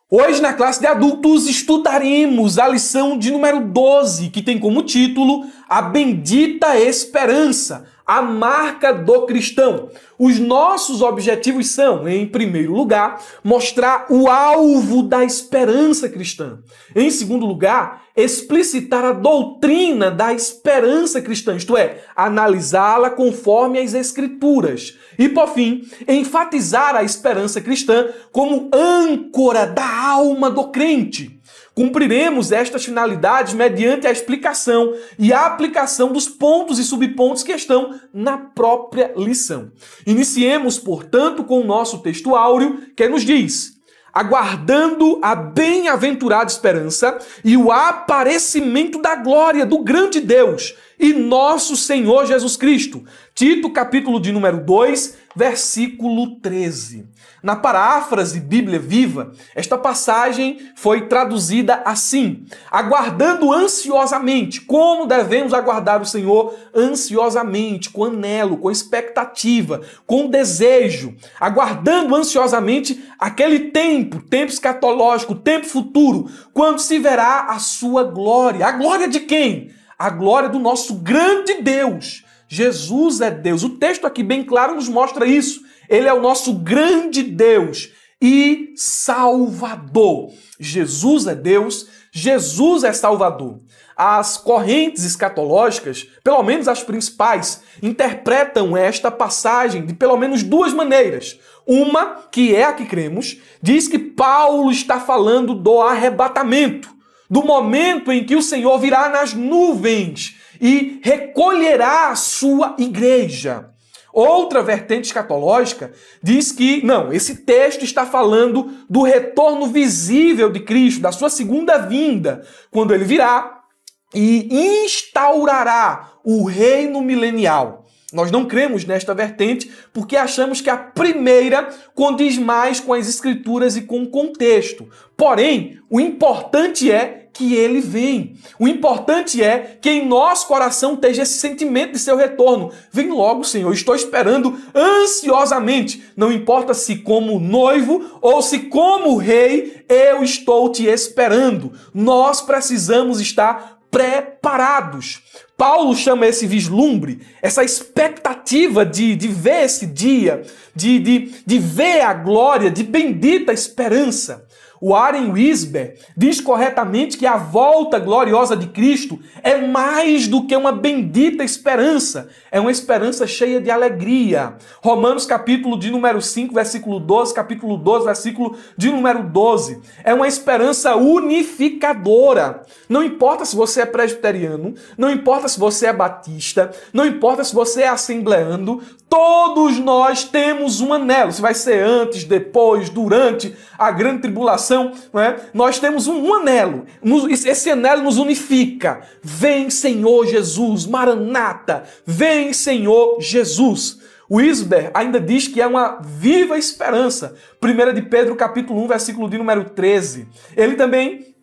Hoje, na classe de adultos, estudaremos a lição de número 12, que tem como título A Bendita Esperança, a marca do cristão. Os nossos objetivos são, em primeiro lugar, mostrar o alvo da esperança cristã. Em segundo lugar, explicitar a doutrina da esperança cristã, isto é, analisá-la conforme as Escrituras. E, por fim, enfatizar a esperança cristã como âncora da alma do crente. Cumpriremos estas finalidades mediante a explicação e a aplicação dos pontos e subpontos que estão na própria lição. Iniciemos, portanto, com o nosso texto áureo, que nos diz: aguardando a bem-aventurada esperança e o aparecimento da glória do grande Deus e nosso Senhor Jesus Cristo. Tito, capítulo de número 2, versículo 13. Na paráfrase Bíblia Viva, esta passagem foi traduzida assim: aguardando ansiosamente. Como devemos aguardar o Senhor? Ansiosamente, com anelo, com expectativa, com desejo. Aguardando ansiosamente aquele tempo escatológico, tempo futuro, quando se verá a sua glória. A glória de quem? A glória do nosso grande Deus. Jesus é Deus. O texto aqui bem claro nos mostra isso. Ele é o nosso grande Deus e Salvador. Jesus é Deus, Jesus é Salvador. As correntes escatológicas, pelo menos as principais, interpretam esta passagem de pelo menos duas maneiras. Uma, que é a que cremos, diz que Paulo está falando do arrebatamento, do momento em que o Senhor virá nas nuvens e recolherá a sua igreja. Outra vertente escatológica diz que, não, esse texto está falando do retorno visível de Cristo, da sua segunda vinda, quando ele virá e instaurará o reino milenial. Nós não cremos nesta vertente porque achamos que a primeira condiz mais com as Escrituras e com o contexto. Porém, o importante é que ele vem. O importante é que em nosso coração esteja esse sentimento de seu retorno. Vem logo, Senhor, estou esperando ansiosamente. Não importa se como noivo ou se como rei, eu estou te esperando. Nós precisamos estar preparados. Paulo chama esse vislumbre, essa expectativa de ver esse dia, de ver a glória, de bendita esperança. O Warren Wiersbe diz corretamente que a volta gloriosa de Cristo é mais do que uma bendita esperança. É uma esperança cheia de alegria. Romanos capítulo de número 5, versículo 12, capítulo 12, versículo de número 12. É uma esperança unificadora. Não importa se você é presbiteriano, não importa se você é batista, não importa se você é assembleando, todos nós temos um anelo. Se vai ser antes, depois, durante a grande tribulação, não é? Nós temos um anelo. Esse anelo nos unifica. Vem, Senhor Jesus, Maranata. Vem, Senhor Jesus. O Wiersbe ainda diz que é uma viva esperança. 1 de Pedro, capítulo 1, versículo de número 13. Ele também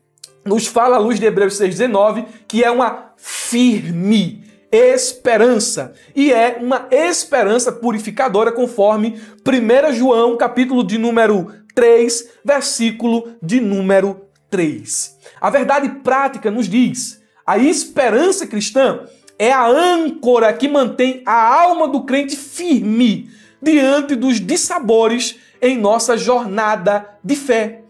nos fala, à luz de Hebreus 6,19, que é uma firme esperança. E é uma esperança purificadora, conforme 1 João, capítulo de número 3, versículo de número 3. A verdade prática nos diz: a esperança cristã é a âncora que mantém a alma do crente firme diante dos dissabores em nossa jornada de fé.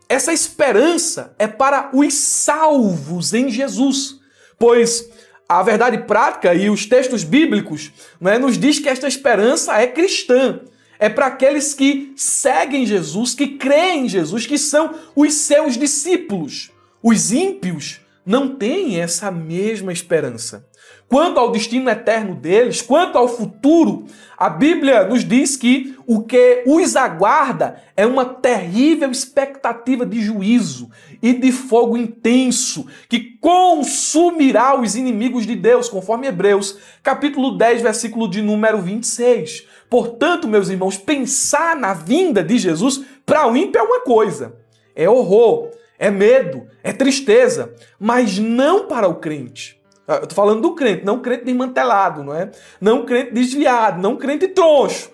Essa esperança é para os salvos em Jesus, pois a verdade prática e os textos bíblicos, nos diz que esta esperança é cristã. É para aqueles que seguem Jesus, que creem em Jesus, que são os seus discípulos. Os ímpios não têm essa mesma esperança. Quanto ao destino eterno deles, quanto ao futuro, a Bíblia nos diz que o que os aguarda é uma terrível expectativa de juízo e de fogo intenso que consumirá os inimigos de Deus, conforme Hebreus, capítulo 10, versículo de número 26. Portanto, meus irmãos, pensar na vinda de Jesus para o ímpio é uma coisa, é horror, é medo, é tristeza, mas não para o crente. Eu estou falando do crente, não crente desmantelado, não é? Não crente desviado, não crente troncho.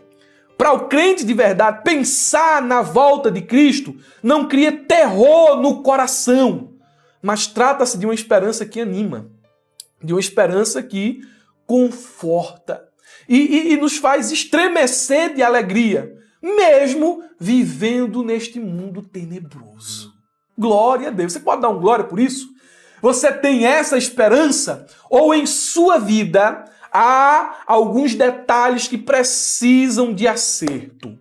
Para o crente de verdade, pensar na volta de Cristo não cria terror no coração, mas trata-se de uma esperança que anima, de uma esperança que conforta e nos faz estremecer de alegria, mesmo vivendo neste mundo tenebroso. Glória a Deus. Você pode dar um glória por isso? Você tem essa esperança? Ou em sua vida há alguns detalhes que precisam de acerto?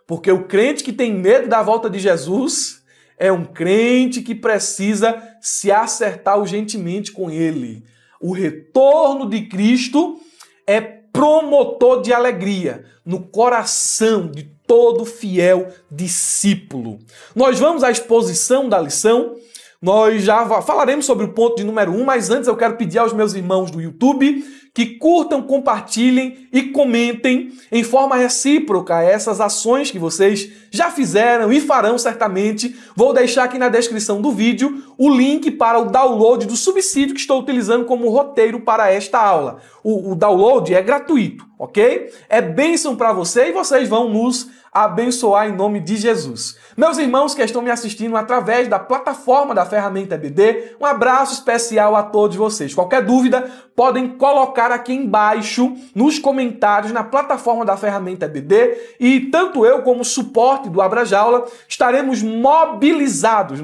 Porque o crente que tem medo da volta de Jesus é um crente que precisa se acertar urgentemente com ele. O retorno de Cristo é promotor de alegria no coração de todo fiel discípulo. Nós vamos à exposição da lição. Nós já falaremos sobre o ponto de número 1, mas antes eu quero pedir aos meus irmãos do YouTube que curtam, compartilhem e comentem em forma recíproca essas ações que vocês já fizeram e farão certamente. Vou deixar aqui na descrição do vídeo o link para o download do subsídio que estou utilizando como roteiro para esta aula. O download é gratuito, ok? É bênção para você e vocês vão nos abençoar em nome de Jesus. Meus irmãos que estão me assistindo através da plataforma da Ferramenta EBD, um abraço especial a todos vocês. Qualquer dúvida, podem colocar aqui embaixo nos comentários na plataforma da Ferramenta EBD e tanto eu como o suporte do Abrajaula estaremos mobilizados,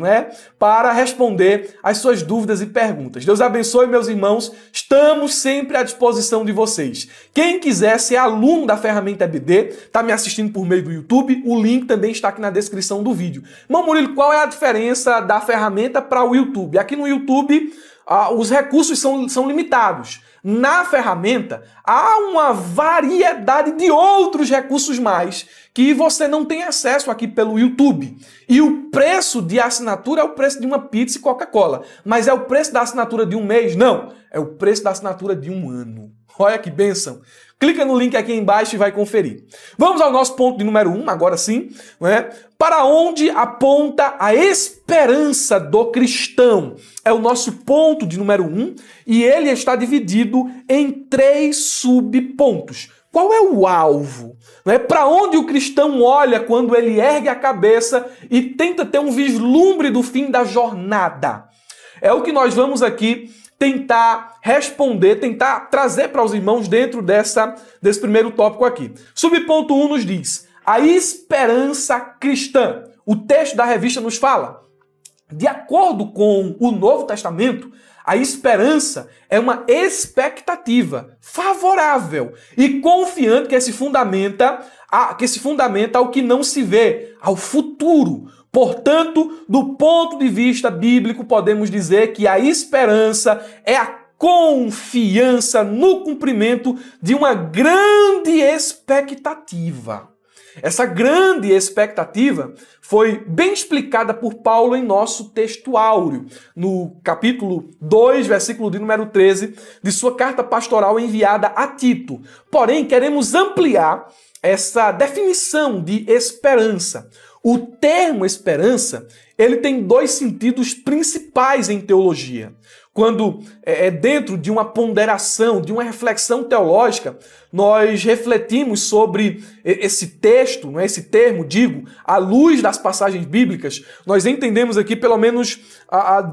para responder as suas dúvidas e perguntas. Deus abençoe, meus irmãos. Estamos sempre à disposição de vocês. Quem quiser ser aluno da Ferramenta EBD, está me assistindo por meio do YouTube, o link também está aqui na descrição do vídeo. Irmão Murilo, qual é a diferença da ferramenta para o YouTube? Aqui no YouTube, os recursos são limitados. Na ferramenta, há uma variedade de outros recursos mais que você não tem acesso aqui pelo YouTube. E o preço de assinatura é o preço de uma pizza e Coca-Cola. Mas é o preço da assinatura de um mês? Não. É o preço da assinatura de um ano. Olha que bênção. Clica no link aqui embaixo e vai conferir. Vamos ao nosso ponto de número 1, agora sim. Para onde aponta a esperança do cristão? É o nosso ponto de número 1 e ele está dividido em 3 subpontos. Qual é o alvo? Para onde o cristão olha quando ele ergue a cabeça e tenta ter um vislumbre do fim da jornada? É o que nós vamos aqui tentar responder, tentar trazer para os irmãos dentro desse primeiro tópico aqui. Subponto 1 nos diz: a esperança cristã. O texto da revista nos fala: de acordo com o Novo Testamento, a esperança é uma expectativa favorável e confiante que se fundamenta ao que não se vê, ao futuro. Portanto, do ponto de vista bíblico, podemos dizer que a esperança é a confiança no cumprimento de uma grande expectativa. Essa grande expectativa foi bem explicada por Paulo em nosso texto áureo, no capítulo 2, versículo de número 13, de sua carta pastoral enviada a Tito. Porém, queremos ampliar essa definição de esperança. O termo esperança, ele tem 2 sentidos principais em teologia. Quando dentro de uma ponderação, de uma reflexão teológica, nós refletimos sobre esse texto, esse termo, à luz das passagens bíblicas, nós entendemos aqui pelo menos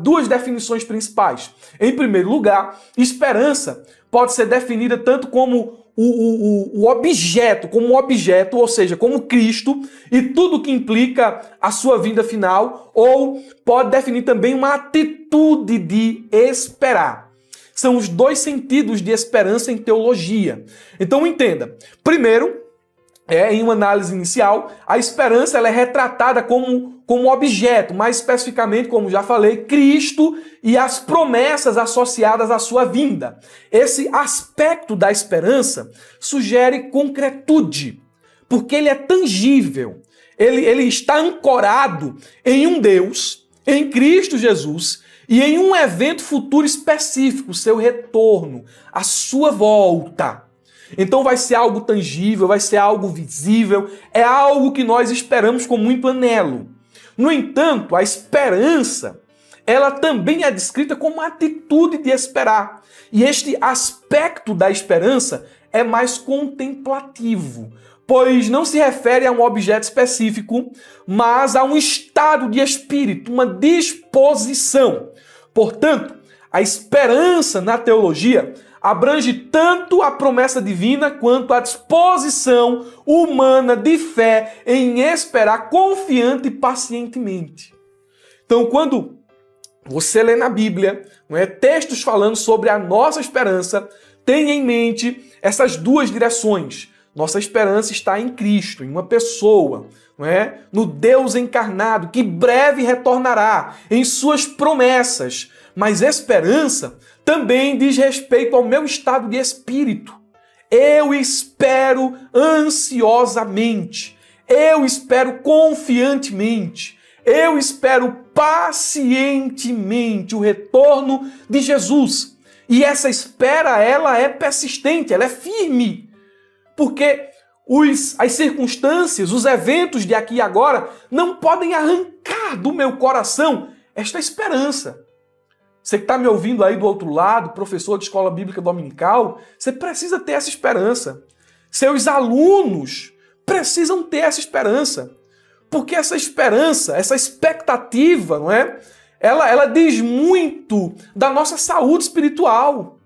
2 definições principais. Em primeiro lugar, esperança pode ser definida tanto como o objeto, ou seja, como Cristo e tudo que implica a sua vinda final, ou pode definir também uma atitude de esperar. São os 2 sentidos de esperança em teologia. Então entenda, primeiro, em uma análise inicial, a esperança ela é retratada como objeto, mais especificamente, como já falei, Cristo e as promessas associadas à sua vinda. Esse aspecto da esperança sugere concretude, porque ele é tangível, ele está ancorado em um Deus, em Cristo Jesus, e em um evento futuro específico, seu retorno, a sua volta. Então vai ser algo tangível, vai ser algo visível, é algo que nós esperamos com muito anelo. No entanto, a esperança, ela também é descrita como uma atitude de esperar. E este aspecto da esperança é mais contemplativo, pois não se refere a um objeto específico, mas a um estado de espírito, uma disposição. Portanto, a esperança na teologia abrange tanto a promessa divina quanto a disposição humana de fé em esperar confiante e pacientemente. Então, quando você lê na Bíblia, textos falando sobre a nossa esperança, tenha em mente essas duas direções. Nossa esperança está em Cristo, em uma pessoa, no Deus encarnado, que breve retornará, em suas promessas. Mas esperança também diz respeito ao meu estado de espírito. Eu espero ansiosamente, eu espero confiantemente, eu espero pacientemente o retorno de Jesus. E essa espera, ela é persistente, ela é firme. Porque as circunstâncias, os eventos de aqui e agora não podem arrancar do meu coração esta esperança. Você que está me ouvindo aí do outro lado, professor de escola bíblica dominical, você precisa ter essa esperança. Seus alunos precisam ter essa esperança. Porque essa esperança, essa expectativa, ela diz muito da nossa saúde espiritual.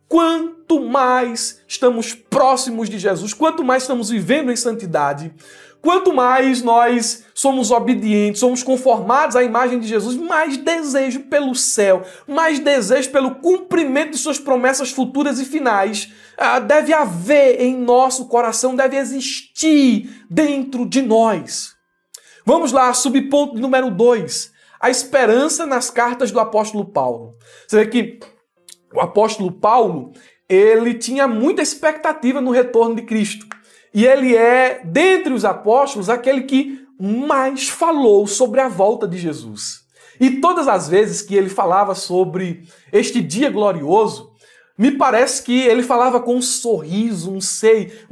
Quanto mais estamos próximos de Jesus, quanto mais estamos vivendo em santidade, quanto mais nós somos obedientes, somos conformados à imagem de Jesus, mais desejo pelo céu, mais desejo pelo cumprimento de suas promessas futuras e finais deve haver em nosso coração, deve existir dentro de nós. Vamos lá, subponto número 2, a esperança nas cartas do apóstolo Paulo. Você vê que o apóstolo Paulo, ele tinha muita expectativa no retorno de Cristo. E ele é, dentre os apóstolos, aquele que mais falou sobre a volta de Jesus. E todas as vezes que ele falava sobre este dia glorioso, me parece que ele falava com um sorriso,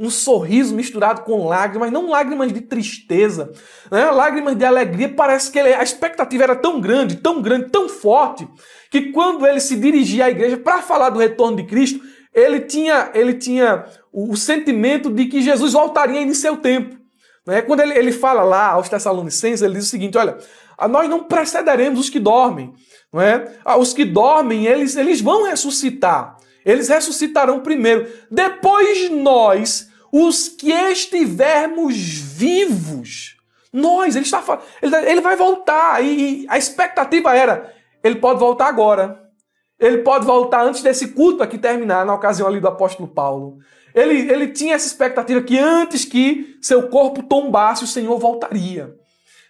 um sorriso misturado com lágrimas, não lágrimas de tristeza, lágrimas de alegria. Parece que a expectativa era tão grande, tão forte, que quando ele se dirigia à igreja para falar do retorno de Cristo, ele tinha o sentimento de que Jesus voltaria em seu tempo. Quando ele fala lá aos Tessalonicenses, ele diz o seguinte: olha, nós não precederemos os que dormem. Os que dormem, eles vão ressuscitar. Eles ressuscitarão primeiro. Depois nós, os que estivermos vivos, ele vai voltar. E a expectativa era, ele pode voltar agora. Ele pode voltar antes desse culto aqui terminar, na ocasião ali do apóstolo Paulo. Ele tinha essa expectativa que antes que seu corpo tombasse, o Senhor voltaria.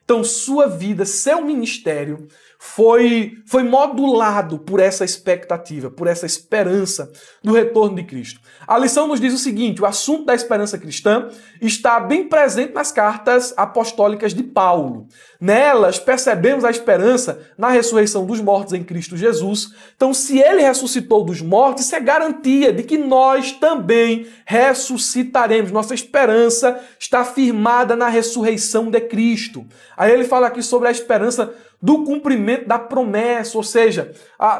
Então, sua vida, seu ministério foi modulado por essa expectativa, por essa esperança do retorno de Cristo. A lição nos diz o seguinte: o assunto da esperança cristã está bem presente nas cartas apostólicas de Paulo. Nelas, percebemos a esperança na ressurreição dos mortos em Cristo Jesus. Então, se ele ressuscitou dos mortos, isso é garantia de que nós também ressuscitaremos. Nossa esperança está firmada na ressurreição de Cristo. Aí ele fala aqui sobre a esperança do cumprimento da promessa, ou seja,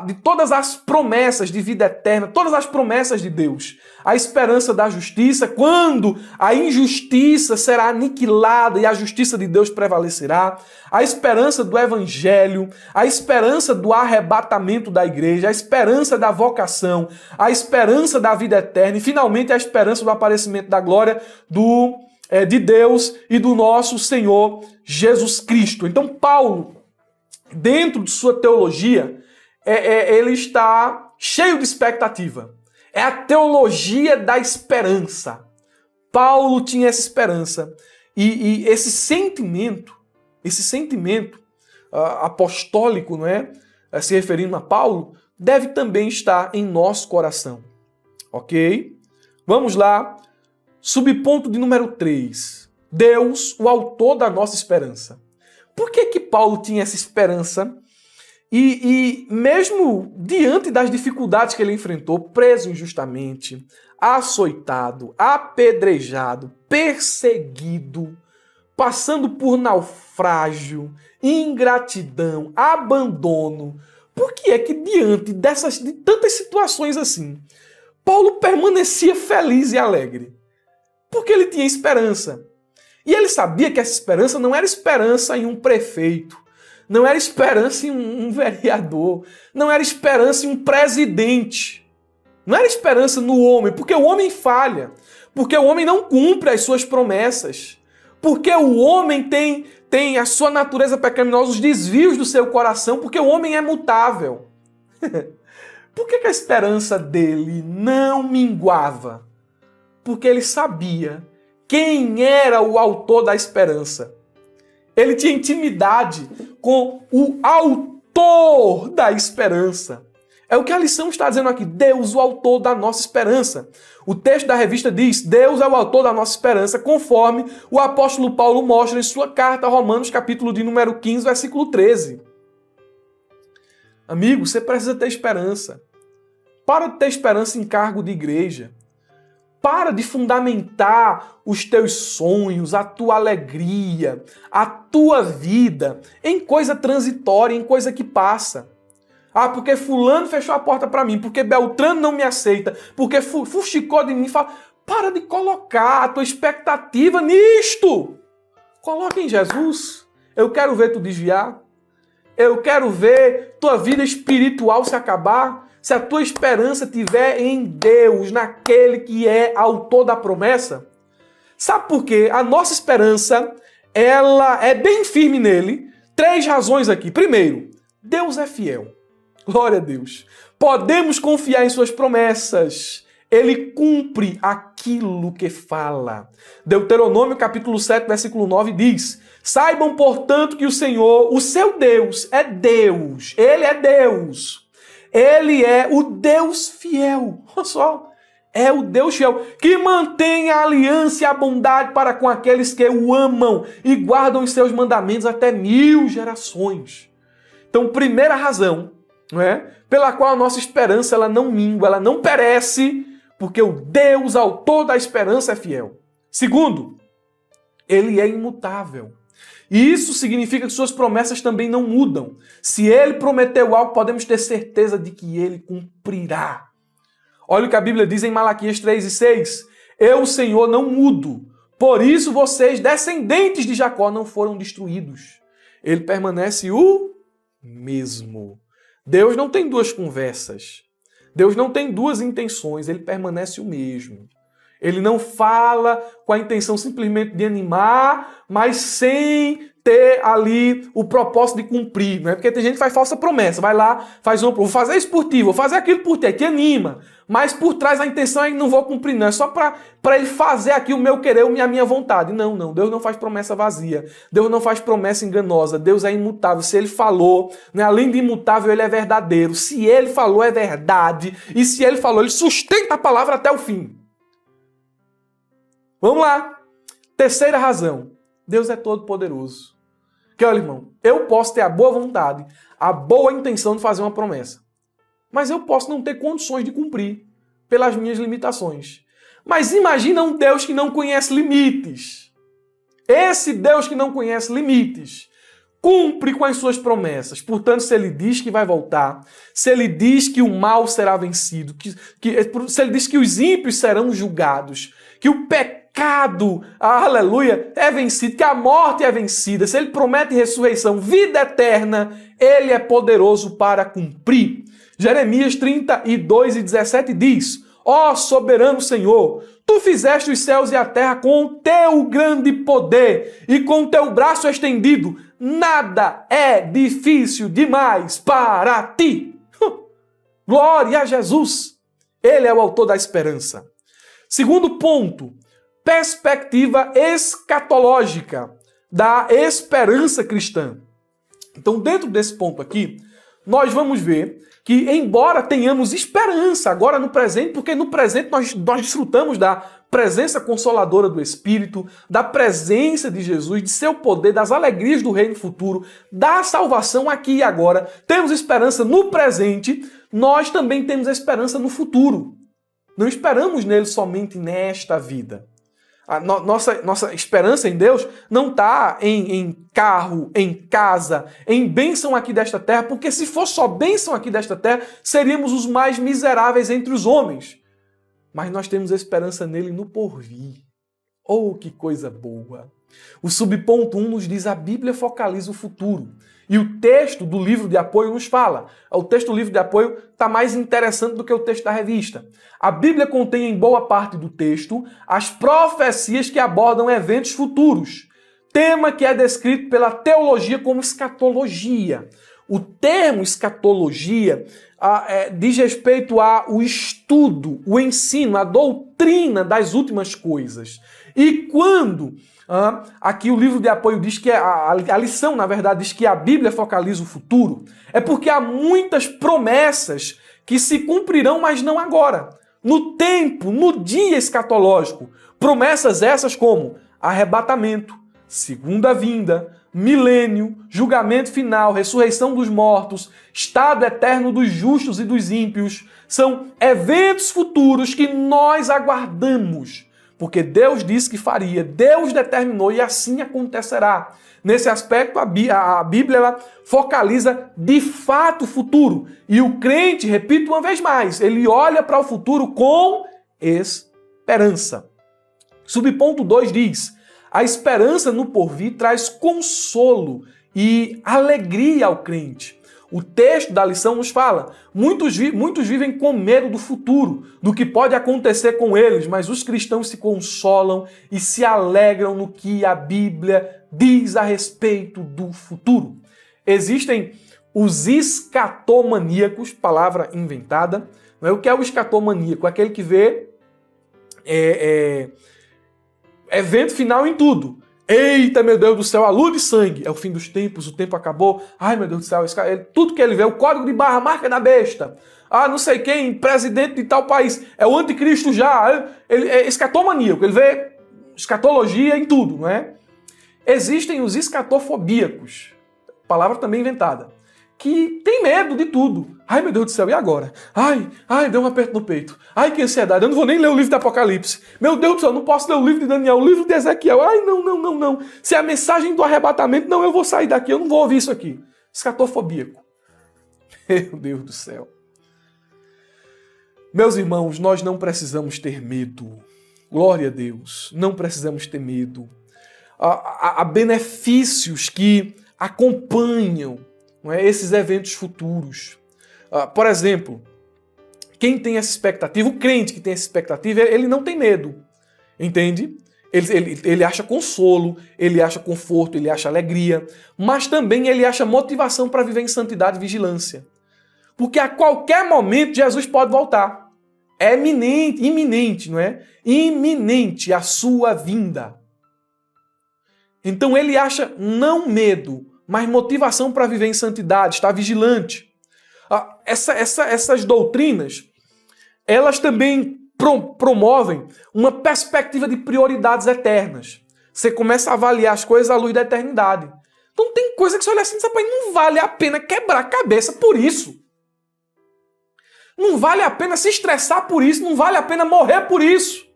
de todas as promessas de vida eterna, todas as promessas de Deus. A esperança da justiça, quando a injustiça será aniquilada e a justiça de Deus prevalecerá. A esperança do evangelho, a esperança do arrebatamento da igreja, a esperança da vocação, a esperança da vida eterna e, finalmente, a esperança do aparecimento da glória de Deus e do nosso Senhor Jesus Cristo. Então, Paulo, dentro de sua teologia, ele está cheio de expectativa. É a teologia da esperança. Paulo tinha essa esperança. E esse sentimento apostólico, se referindo a Paulo, deve também estar em nosso coração. Ok? Vamos lá. Subponto de número 3. Deus, o autor da nossa esperança. Por que Paulo tinha essa esperança? E mesmo diante das dificuldades que ele enfrentou, preso injustamente, açoitado, apedrejado, perseguido, passando por naufrágio, ingratidão, abandono, por que é que diante de tantas situações assim, Paulo permanecia feliz e alegre? Porque ele tinha esperança. E ele sabia que essa esperança não era esperança em um prefeito, não era esperança em um vereador, não era esperança em um presidente, não era esperança no homem, porque o homem falha, porque o homem não cumpre as suas promessas, porque o homem tem a sua natureza pecaminosa, os desvios do seu coração, porque o homem é mutável. Por que a esperança dele não minguava? Porque ele sabia quem era o autor da esperança. Ele tinha intimidade com o autor da esperança. É o que a lição está dizendo aqui. Deus, o autor da nossa esperança. O texto da revista diz: Deus é o autor da nossa esperança, conforme o apóstolo Paulo mostra em sua carta a Romanos, capítulo de número 15, versículo 13. Amigo, você precisa ter esperança. Para de ter esperança em cargo de igreja. Para de fundamentar os teus sonhos, a tua alegria, a tua vida em coisa transitória, em coisa que passa. Ah, porque fulano fechou a porta para mim, porque Beltrano não me aceita, porque fuxicou de mim. Para de colocar a tua expectativa nisto. Coloca em Jesus. Eu quero ver tu desviar. Eu quero ver tua vida espiritual se acabar. Se a tua esperança estiver em Deus, naquele que é autor da promessa. Sabe por quê? A nossa esperança, ela é bem firme nele. 3 razões aqui. Primeiro, Deus é fiel. Glória a Deus. Podemos confiar em suas promessas. Ele cumpre aquilo que fala. Deuteronômio capítulo 7, versículo 9 diz: Saibam, portanto, que o Senhor, o seu Deus, é Deus. Ele é Deus. Ele é o Deus fiel. Olha só. É o Deus fiel que mantém a aliança e a bondade para com aqueles que o amam e guardam os seus mandamentos até 1000 gerações. Então, primeira razão, não é? Pela qual a nossa esperança ela não mingua, ela não perece, porque o Deus, autor da esperança, é fiel. Segundo, ele é imutável. E isso significa que suas promessas também não mudam. Se ele prometeu algo, podemos ter certeza de que ele cumprirá. Olha o que a Bíblia diz em Malaquias 3:6. Eu, o Senhor, não mudo. Por isso vocês, descendentes de Jacó, não foram destruídos. Ele permanece o mesmo. Deus não tem 2 conversas. Deus não tem 2 intenções. Ele permanece o mesmo. Ele não fala com a intenção simplesmente de animar, mas sem ter ali o propósito de cumprir. Não é? Porque tem gente que faz falsa promessa. Vai lá, vou fazer isso por ti, vou fazer aquilo por ti, te anima. Mas por trás a intenção é que não vou cumprir, não. É só para ele fazer aqui o meu querer, a minha vontade. Não, não. Deus não faz promessa vazia. Deus não faz promessa enganosa. Deus é imutável. Se ele falou, né, além de imutável, ele é verdadeiro. Se ele falou, é verdade. E se ele falou, ele sustenta a palavra até o fim. Vamos lá. Terceira razão. Deus é todo poderoso. Que olha, irmão, eu posso ter a boa vontade, a boa intenção de fazer uma promessa. Mas eu posso não ter condições de cumprir pelas minhas limitações. Mas imagina um Deus que não conhece limites. Esse Deus que não conhece limites cumpre com as suas promessas. Portanto, se ele diz que vai voltar, se ele diz que o mal será vencido, se ele diz que os ímpios serão julgados, que o pecado, aleluia, é vencido, que a morte é vencida, se ele promete ressurreição, vida eterna, ele é poderoso para cumprir. Jeremias 32:17 diz: Ó soberano Senhor, tu fizeste os céus e a terra com o teu grande poder e com o teu braço estendido. Nada é difícil demais para ti. Glória a Jesus. Ele é o autor da esperança. Segundo ponto, perspectiva escatológica da esperança cristã. Então, dentro desse ponto aqui, nós vamos ver que, embora tenhamos esperança agora no presente, porque no presente nós desfrutamos da presença consoladora do Espírito, da presença de Jesus, de seu poder, das alegrias do reino futuro, da salvação aqui e agora, temos esperança no presente, nós também temos esperança no futuro. Não esperamos nele somente nesta vida. A nossa esperança em Deus não está em carro, em casa, em bênção aqui desta terra, porque se fosse só bênção aqui desta terra, seríamos os mais miseráveis entre os homens. Mas nós temos esperança nele no porvir. Oh, que coisa boa! O subponto 1 nos diz: a Bíblia focaliza o futuro. E o texto do livro de apoio nos fala. O texto do livro de apoio está mais interessante do que o texto da revista. A Bíblia contém em boa parte do texto as profecias que abordam eventos futuros, tema que é descrito pela teologia como escatologia. O termo escatologia diz respeito ao estudo, o ensino, a doutrina das últimas coisas. E quando aqui o livro de apoio diz que a lição, na verdade, diz que a Bíblia focaliza o futuro, é porque há muitas promessas que se cumprirão, mas não agora. No tempo, no dia escatológico. Promessas essas como arrebatamento, segunda vinda, milênio, julgamento final, ressurreição dos mortos, estado eterno dos justos e dos ímpios. São eventos futuros que nós aguardamos. Porque Deus disse que faria, Deus determinou e assim acontecerá. Nesse aspecto, a Bíblia ela focaliza de fato o futuro. E o crente, repito uma vez mais, ele olha para o futuro com esperança. Subponto 2 diz: a esperança no porvir traz consolo e alegria ao crente. O texto da lição nos fala: muitos vivem com medo do futuro, do que pode acontecer com eles, mas os cristãos se consolam e se alegram no que a Bíblia diz a respeito do futuro. Existem os escatomaníacos, palavra inventada. Não é? O que é o escatomaníaco? Aquele que vê evento final em tudo. Eita, meu Deus do céu, a lua de sangue, é o fim dos tempos, o tempo acabou. Ai, meu Deus do céu, tudo que ele vê, o código de barra, a marca da besta. Ah, não sei quem, presidente de tal país, é o anticristo já. Ele é escatomaníaco, ele vê escatologia em tudo, não é? Existem os escatofobíacos, palavra também inventada, que tem medo de tudo. Ai, meu Deus do céu, e agora? Ai, deu um aperto no peito. Ai, que ansiedade, eu não vou nem ler o livro do Apocalipse. Meu Deus do céu, eu não posso ler o livro de Daniel, o livro de Ezequiel. Ai, não. Se a mensagem do arrebatamento, não, eu vou sair daqui, eu não vou ouvir isso aqui. Escatofobíaco. Meu Deus do céu. Meus irmãos, nós não precisamos ter medo. Glória a Deus, não precisamos ter medo. Há benefícios que acompanham, não é, esses eventos futuros. Por exemplo, quem tem essa expectativa, o crente que tem essa expectativa, ele não tem medo, entende? Ele acha consolo, ele acha conforto, ele acha alegria, mas também ele acha motivação para viver em santidade e vigilância. Porque a qualquer momento Jesus pode voltar. É iminente, não é? Iminente a sua vinda. Então ele acha não medo, mas motivação para viver em santidade, estar vigilante. Essas doutrinas, elas também promovem uma perspectiva de prioridades eternas. Você começa a avaliar as coisas à luz da eternidade. Então tem coisa que você olha assim e diz: rapaz, não vale a pena quebrar a cabeça por isso. Não vale a pena se estressar por isso, não vale a pena morrer por isso.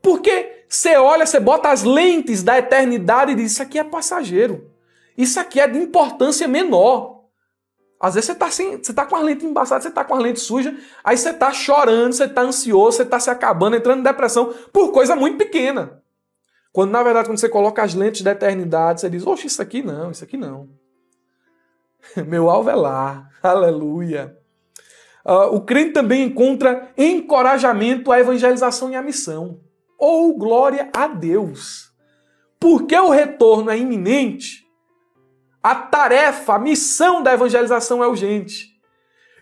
Porque você olha, você bota as lentes da eternidade e diz: isso aqui é passageiro. Isso aqui é de importância menor. Às vezes você tá com a lente embaçada, você tá com a lente suja, aí você tá chorando, você tá ansioso, você tá se acabando, entrando em depressão por coisa muito pequena. Quando, na verdade, quando você coloca as lentes da eternidade, você diz: oxe, isso aqui não. Meu alvo é lá. Aleluia. O crente também encontra encorajamento à evangelização e à missão. Oh, glória a Deus! Porque o retorno é iminente, a tarefa, a missão da evangelização é urgente.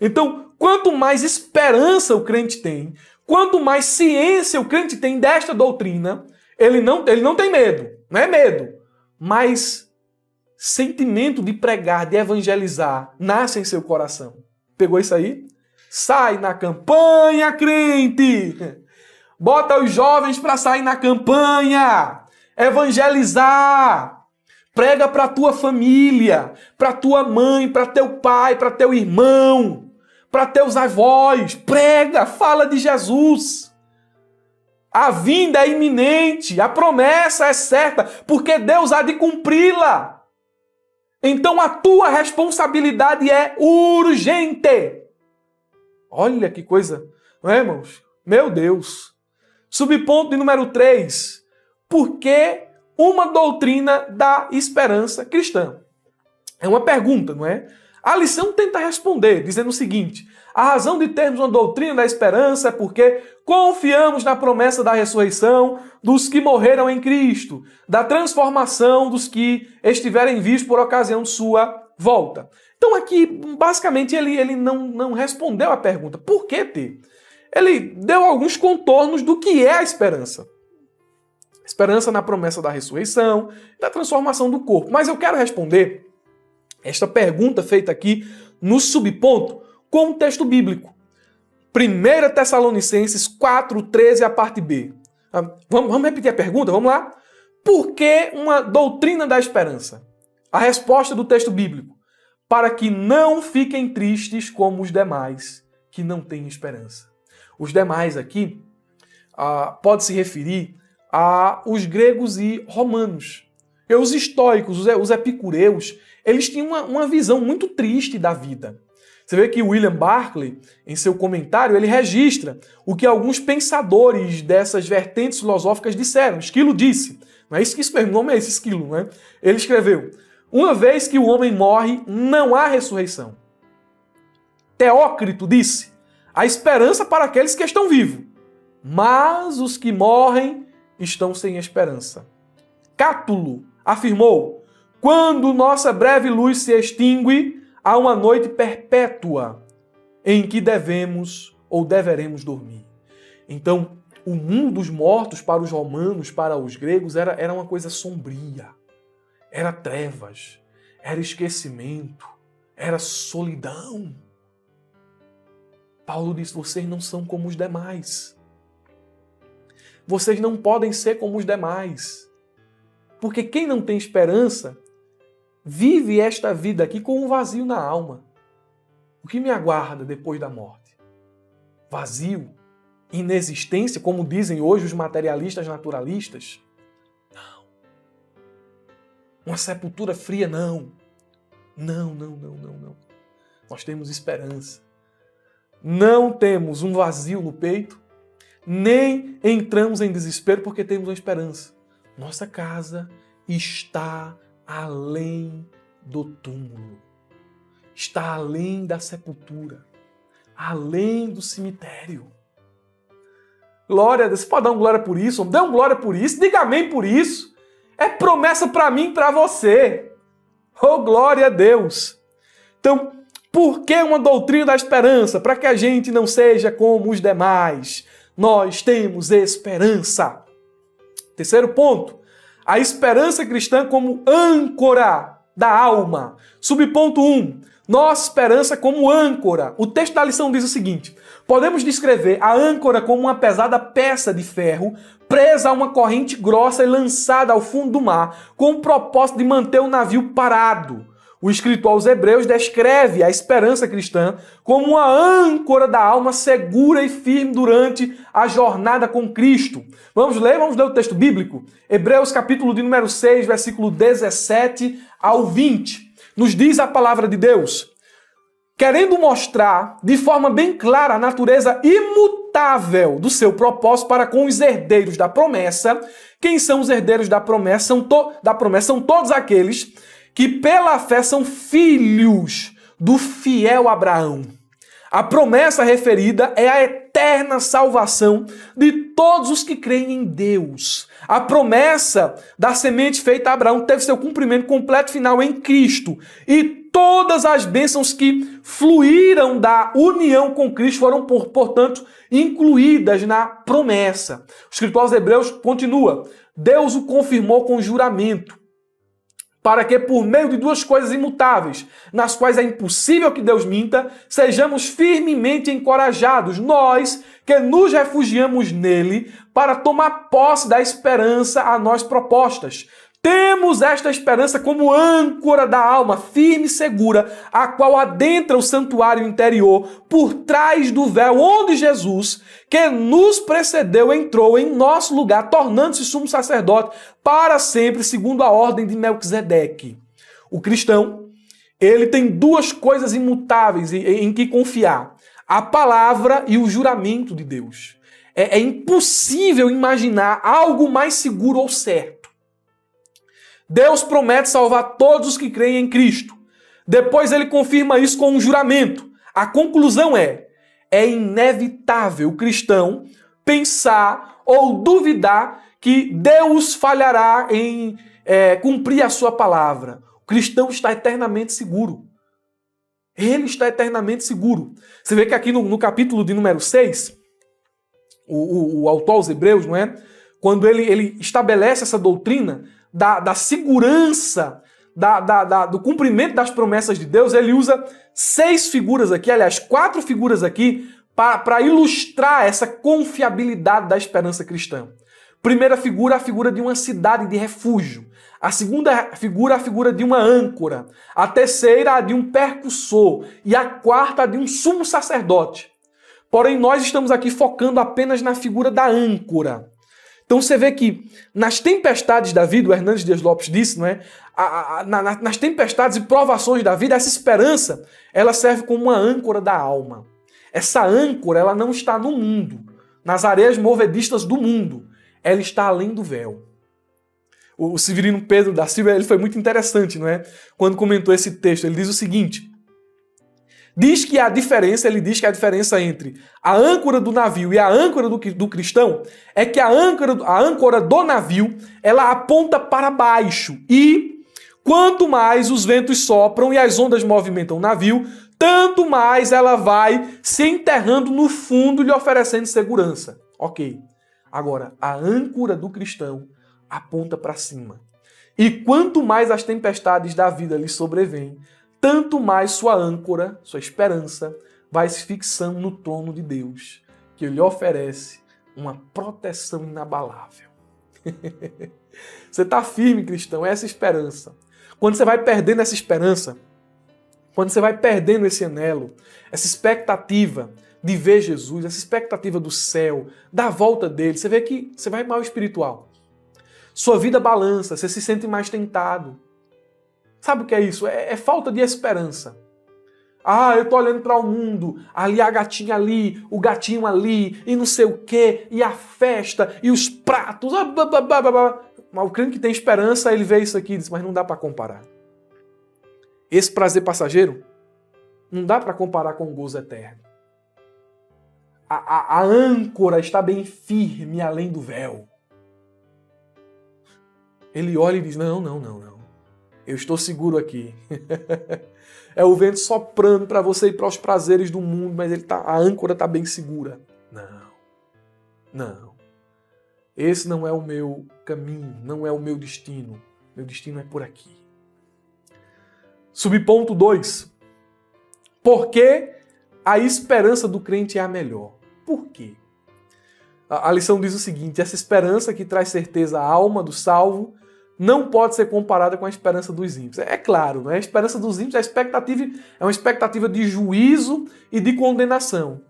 Então, quanto mais esperança o crente tem, quanto mais ciência o crente tem desta doutrina, ele não tem medo, não é medo, mas sentimento de pregar, de evangelizar, nasce em seu coração. Pegou isso aí? Sai na campanha, crente! Bota os jovens para sair na campanha, evangelizar. Prega para a tua família, para tua mãe, para teu pai, para teu irmão, para teus avós. Prega, fala de Jesus. A vinda é iminente, a promessa é certa, porque Deus há de cumpri-la. Então a tua responsabilidade é urgente. Olha que coisa, não é, irmãos? Meu Deus. Subponto de número 3. Por que uma doutrina da esperança cristã? É uma pergunta, não é? A lição tenta responder, dizendo o seguinte: a razão de termos uma doutrina da esperança é porque confiamos na promessa da ressurreição dos que morreram em Cristo, da transformação dos que estiverem vivos por ocasião de sua volta. Então aqui, basicamente, ele não respondeu a pergunta. Por que ter? Ele deu alguns contornos do que é a esperança. Esperança na promessa da ressurreição, da transformação do corpo. Mas eu quero responder esta pergunta feita aqui no subponto com um texto bíblico. 1 Tessalonicenses 4:13, a parte B. Vamos repetir a pergunta? Vamos lá? Por que uma doutrina da esperança? A resposta do texto bíblico: para que não fiquem tristes como os demais que não têm esperança. Os demais aqui pode se referir aos gregos e romanos. E os estoicos, os epicureus, eles tinham uma visão muito triste da vida. Você vê que William Barclay, em seu comentário, ele registra o que alguns pensadores dessas vertentes filosóficas disseram. Esquilo disse, não é isso mesmo, o nome é esse, Esquilo, né? Ele escreveu: uma vez que o homem morre, não há ressurreição. Teócrito disse: há esperança para aqueles que estão vivos, mas os que morrem estão sem esperança. Cátulo afirmou: quando nossa breve luz se extingue, há uma noite perpétua em que devemos ou deveremos dormir. Então, o mundo dos mortos para os romanos, para os gregos, era uma coisa sombria. Era trevas, era esquecimento, era solidão. Paulo diz: vocês não são como os demais. Vocês não podem ser como os demais. Porque quem não tem esperança vive esta vida aqui com um vazio na alma. O que me aguarda depois da morte? Vazio? Inexistência, como dizem hoje os materialistas naturalistas? Não. Uma sepultura fria? Não. Não. Nós temos esperança. Não temos um vazio no peito, nem entramos em desespero porque temos uma esperança. Nossa casa está além do túmulo, está além da sepultura, além do cemitério. Glória a Deus. Você pode dar uma glória por isso? Dê uma glória por isso, diga amém por isso. É promessa para mim e para você. Oh, glória a Deus. Então, por que uma doutrina da esperança? Para que a gente não seja como os demais. Nós temos esperança. Terceiro ponto: a esperança cristã como âncora da alma. Subponto 1. Nossa esperança como âncora. O texto da lição diz o seguinte: podemos descrever a âncora como uma pesada peça de ferro presa a uma corrente grossa e lançada ao fundo do mar, com o propósito de manter o navio parado. O escritor aos Hebreus descreve a esperança cristã como uma âncora da alma segura e firme durante a jornada com Cristo. Vamos ler o texto bíblico? Hebreus capítulo de número 6, versículo 17 ao 20. Nos diz a palavra de Deus: querendo mostrar de forma bem clara a natureza imutável do seu propósito para com os herdeiros da promessa. Quem são os herdeiros da promessa? São todos aqueles que pela fé são filhos do fiel Abraão. A promessa referida é a eterna salvação de todos os que creem em Deus. A promessa da semente feita a Abraão teve seu cumprimento completo e final em Cristo. E todas as bênçãos que fluíram da união com Cristo foram, portanto, incluídas na promessa. O escritor aos Hebreus continua: Deus o confirmou com juramento, para que, por meio de duas coisas imutáveis, nas quais é impossível que Deus minta, sejamos firmemente encorajados, nós que nos refugiamos nele, para tomar posse da esperança a nós propostas. Temos esta esperança como âncora da alma, firme e segura, a qual adentra o santuário interior, por trás do véu, onde Jesus, que nos precedeu, entrou em nosso lugar, tornando-se sumo sacerdote para sempre, segundo a ordem de Melquisedeque. O cristão, ele tem duas coisas imutáveis em que confiar: a palavra e o juramento de Deus. É impossível imaginar algo mais seguro ou certo. Deus promete salvar todos os que creem em Cristo. Depois ele confirma isso com um juramento. A conclusão é inevitável o cristão pensar ou duvidar que Deus falhará em cumprir a sua palavra. O cristão está eternamente seguro. Ele está eternamente seguro. Você vê que aqui no capítulo de número 6, o autor aos Hebreus, não é? Quando ele estabelece essa doutrina da segurança, do cumprimento das promessas de Deus, ele usa 6 figuras aqui, aliás, 4 figuras aqui, para ilustrar essa confiabilidade da esperança cristã. Primeira figura, a figura de uma cidade de refúgio. A segunda figura, a figura de uma âncora. A terceira, a de um percussor. E a quarta, a de um sumo sacerdote. Porém, nós estamos aqui focando apenas na figura da âncora. Então você vê que nas tempestades da vida, o Hernandes Dias Lopes disse, não é? Nas tempestades e provações da vida, essa esperança, ela serve como uma âncora da alma. Essa âncora, ela não está no mundo, nas areias movedistas do mundo. Ela está além do véu. O Severino Pedro da Silva, ele foi muito interessante, não é? Quando comentou esse texto, ele diz o seguinte: ele diz que a diferença entre a âncora do navio e a âncora do cristão é que a âncora do navio, ela aponta para baixo. E quanto mais os ventos sopram e as ondas movimentam o navio, tanto mais ela vai se enterrando no fundo, lhe oferecendo segurança. Ok. Agora, a âncora do cristão aponta para cima. E quanto mais as tempestades da vida lhe sobrevêm, tanto mais sua âncora, sua esperança, vai se fixando no trono de Deus, que lhe oferece uma proteção inabalável. Você está firme, cristão, é essa esperança. Quando você vai perdendo essa esperança, quando você vai perdendo esse anelo, essa expectativa de ver Jesus, essa expectativa do céu, da volta dele, você vê que você vai mal espiritual. Sua vida balança, você se sente mais tentado. Sabe o que é isso? É falta de esperança. Ah, eu tô olhando para o mundo, ali a gatinha ali, o gatinho ali, e não sei o quê, e a festa, e os pratos. Mas o crente que tem esperança, ele vê isso aqui e diz, mas não dá para comparar. Esse prazer passageiro, não dá para comparar com o gozo eterno. A âncora está bem firme além do véu. Ele olha e diz, não. Eu estou seguro aqui. É o vento soprando para você ir para os prazeres do mundo, mas a âncora está bem segura. Não. Esse não é o meu caminho, não é o meu destino. Meu destino é por aqui. Subponto 2. Por que a esperança do crente é a melhor? Por quê? A lição diz o seguinte, essa esperança que traz certeza à alma do salvo não pode ser comparada com a esperança dos ímpios. É claro, né? A esperança dos ímpios é uma expectativa de juízo e de condenação.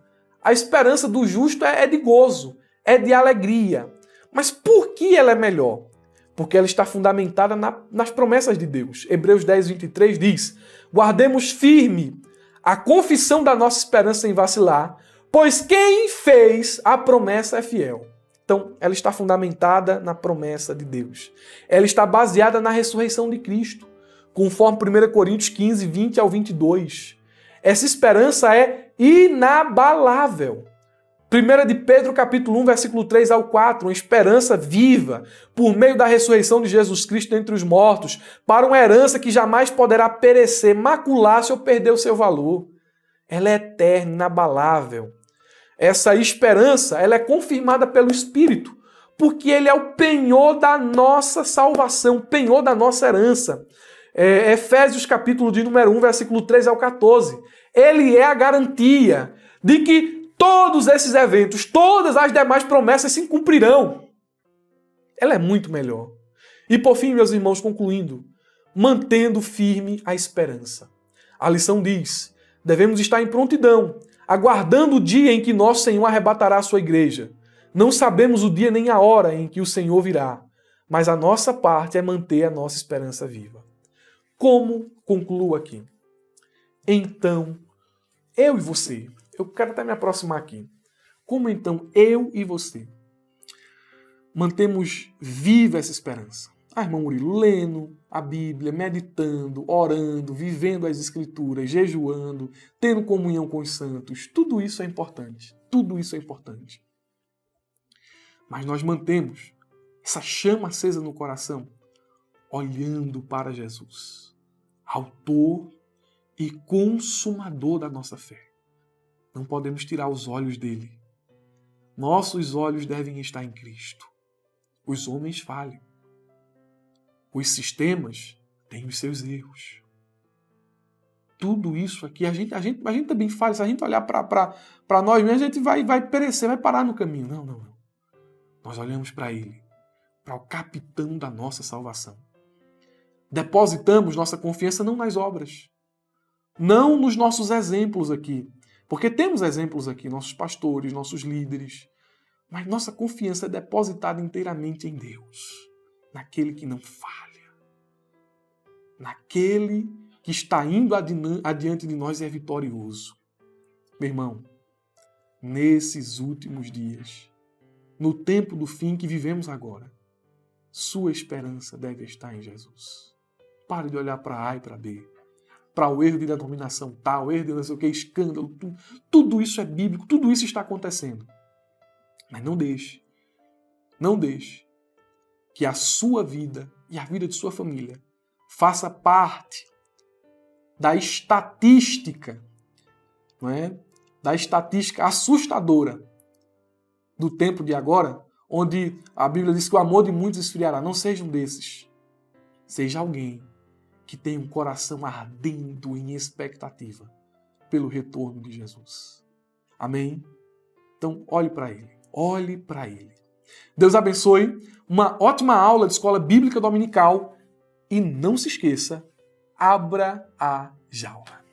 A esperança do justo é de gozo, é de alegria. Mas por que ela é melhor? Porque ela está fundamentada nas promessas de Deus. Hebreus 10, 23 diz, guardemos firme a confissão da nossa esperança sem vacilar, pois quem fez a promessa é fiel. Então, ela está fundamentada na promessa de Deus. Ela está baseada na ressurreição de Cristo, conforme 1 Coríntios 15, 20 ao 22. Essa esperança é inabalável. 1 de Pedro, capítulo 1, versículo 3 ao 4, uma esperança viva, por meio da ressurreição de Jesus Cristo entre os mortos, para uma herança que jamais poderá perecer, macular-se ou perder o seu valor. Ela é eterna, inabalável. Essa esperança, ela é confirmada pelo Espírito, porque ele é o penhor da nossa salvação, o penhor da nossa herança. Efésios capítulo de número 1, versículo 3 ao 14. Ele é a garantia de que todos esses eventos, todas as demais promessas se cumprirão. Ela é muito melhor. E por fim, meus irmãos, concluindo, mantendo firme a esperança. A lição diz, devemos estar em prontidão, aguardando o dia em que nosso Senhor arrebatará a sua igreja. Não sabemos o dia nem a hora em que o Senhor virá, mas a nossa parte é manter a nossa esperança viva. Como concluo aqui? Então, eu e você, eu quero até me aproximar aqui. Como então eu e você mantemos viva essa esperança? Irmão Murilo, lendo a Bíblia, meditando, orando, vivendo as Escrituras, jejuando, tendo comunhão com os santos. Tudo isso é importante. Tudo isso é importante. Mas nós mantemos essa chama acesa no coração, olhando para Jesus, autor e consumador da nossa fé. Não podemos tirar os olhos dele. Nossos olhos devem estar em Cristo. Os homens falham. Os sistemas têm os seus erros. Tudo isso aqui, a gente também falha. Se a gente olhar para nós mesmos, a gente vai perecer, vai parar no caminho. Não. Nós olhamos para ele, para o capitão da nossa salvação. Depositamos nossa confiança não nas obras, não nos nossos exemplos aqui, porque temos exemplos aqui, nossos pastores, nossos líderes, mas nossa confiança é depositada inteiramente em Deus, naquele que não falha, naquele que está indo adiante de nós e é vitorioso. Meu irmão, nesses últimos dias, no tempo do fim que vivemos agora, sua esperança deve estar em Jesus. Pare de olhar para A e para B, para o erro de denominação tal, erro de não sei o que, escândalo, tudo isso é bíblico, tudo isso está acontecendo. Mas não deixe que a sua vida e a vida de sua família faça parte da estatística, não é? Da estatística assustadora do tempo de agora, onde a Bíblia diz que o amor de muitos esfriará. Não seja um desses. Seja alguém que tenha um coração ardendo em expectativa pelo retorno de Jesus. Amém? Então, olhe para ele. Olhe para ele. Deus abençoe. Uma ótima aula de escola bíblica dominical. E não se esqueça, abra a jaula.